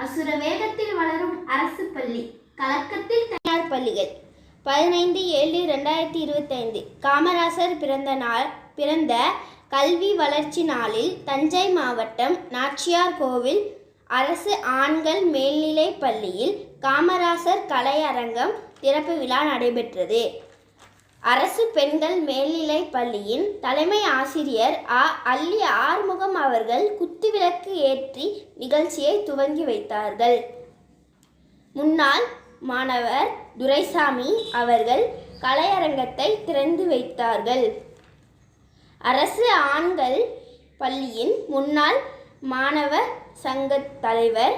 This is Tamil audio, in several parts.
அசுர வேகத்தில் வளரும் அரசு பள்ளி, கலக்கத்தில் தனியார் பள்ளிகள். 15/7/2025 காமராசர் பிறந்த கல்வி வளர்ச்சி நாளில் தஞ்சை மாவட்டம் நாச்சியார் கோவில் அரசு ஆண்கள் மேல்நிலைப் பள்ளியில் காமராசர் கலையரங்கம் திறப்பு விழா நடைபெற்றது. அரசு பெண்கள் மேல்நிலைப் பள்ளியின் தலைமை ஆசிரியர் அல்லி ஆறுமுகம் அவர்கள் குத்துவிளக்கு ஏற்றி நிகழ்ச்சியை துவங்கி வைத்தார்கள். முன்னாள் மாணவர் துரைசாமி அவர்கள் கலையரங்கத்தை திறந்து வைத்தார்கள். அரசு ஆண்கள் பள்ளியின் முன்னாள் மாணவர் சங்க தலைவர்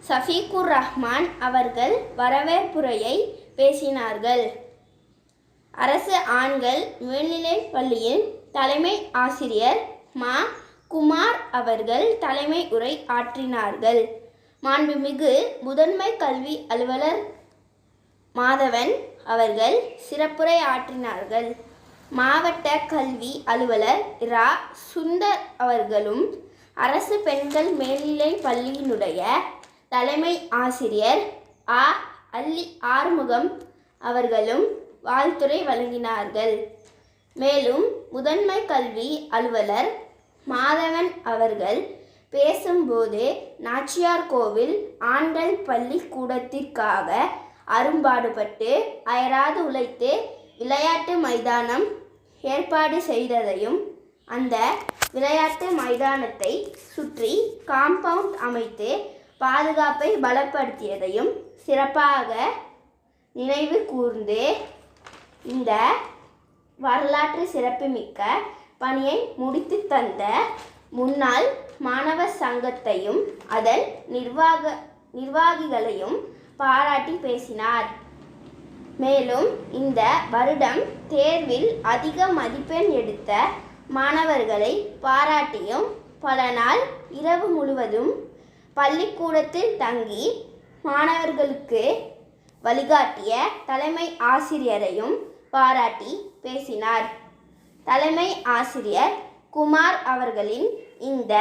சஃபீக்குர் ரஹ்மான் அவர்கள் வரவேற்புரையை பேசினார்கள். அரசு ஆண்கள் மேல்நிலைப் பள்ளியின் தலைமை ஆசிரியர் குமார் அவர்கள் தலைமை உரை ஆற்றினார்கள். மாண்புமிகு முதன்மை கல்வி அலுவலர் மாதவன் அவர்கள் சிறப்புரை ஆற்றினார்கள். மாவட்ட கல்வி அலுவலர் சுந்தர் அவர்களும் அரசு பெண்கள் மேல்நிலைப் பள்ளியினுடைய தலைமை ஆசிரியர் அல்லி ஆறுமுகம் அவர்களும் வாழ்த்துரை வழங்கினார்கள். மேலும் முதன்மை கல்வி அலுவலர் மாதவன் அவர்கள் பேசும்போது நாச்சியார் கோவில் ஆண்கள் பள்ளி கூடத்திற்காக அரும்பாடுபட்டு அயராது உழைத்து விளையாட்டு மைதானம் ஏற்பாடு செய்ததையும் அந்த விளையாட்டு மைதானத்தை சுற்றி காம்பவுண்ட் அமைத்து பாதுகாப்பை பலப்படுத்தியதையும் சிறப்பாக நினைவு கூர்ந்து இந்த வரலாற்று சிறப்புமிக்க பணியை முடித்து தந்த முன்னாள் மாணவர் சங்கத்தையும் அதன் நிர்வாகிகளையும் பாராட்டி பேசினார். மேலும் இந்த வருடம் தேர்வில் அதிக மதிப்பெண் எடுத்த மாணவர்களை பாராட்டியும் பல நாள் இரவு முழுவதும் பள்ளிக்கூடத்தில் தங்கி மாணவர்களுக்கு வழிகாட்டிய தலைமை ஆசிரியரையும் பாராட்டி பேசினார். தலைமை ஆசிரியர் குமார் அவர்களின் இந்த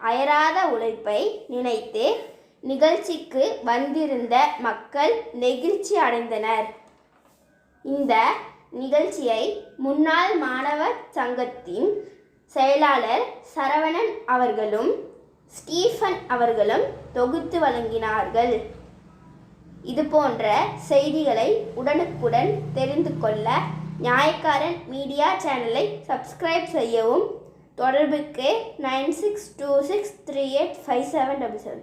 அயராத உழைப்பை நினைத்து நிகழ்ச்சிக்கு வந்திருந்த மக்கள் நெகிழ்ச்சி அடைந்தனர். இந்த நிகழ்ச்சியை முன்னாள் மாணவர் சங்கத்தின் செயலாளர் சரவணன் அவர்களும் ஸ்டீஃபன் அவர்களும் தொகுத்து வழங்கினார்கள். இதுபோன்ற செய்திகளை உடனுக்குடன் தெரிந்து கொள்ள நியாயக்காரன் மீடியா சேனலை சப்ஸ்கிரைப் செய்யவும். தொடர்புக்கு 9626385777.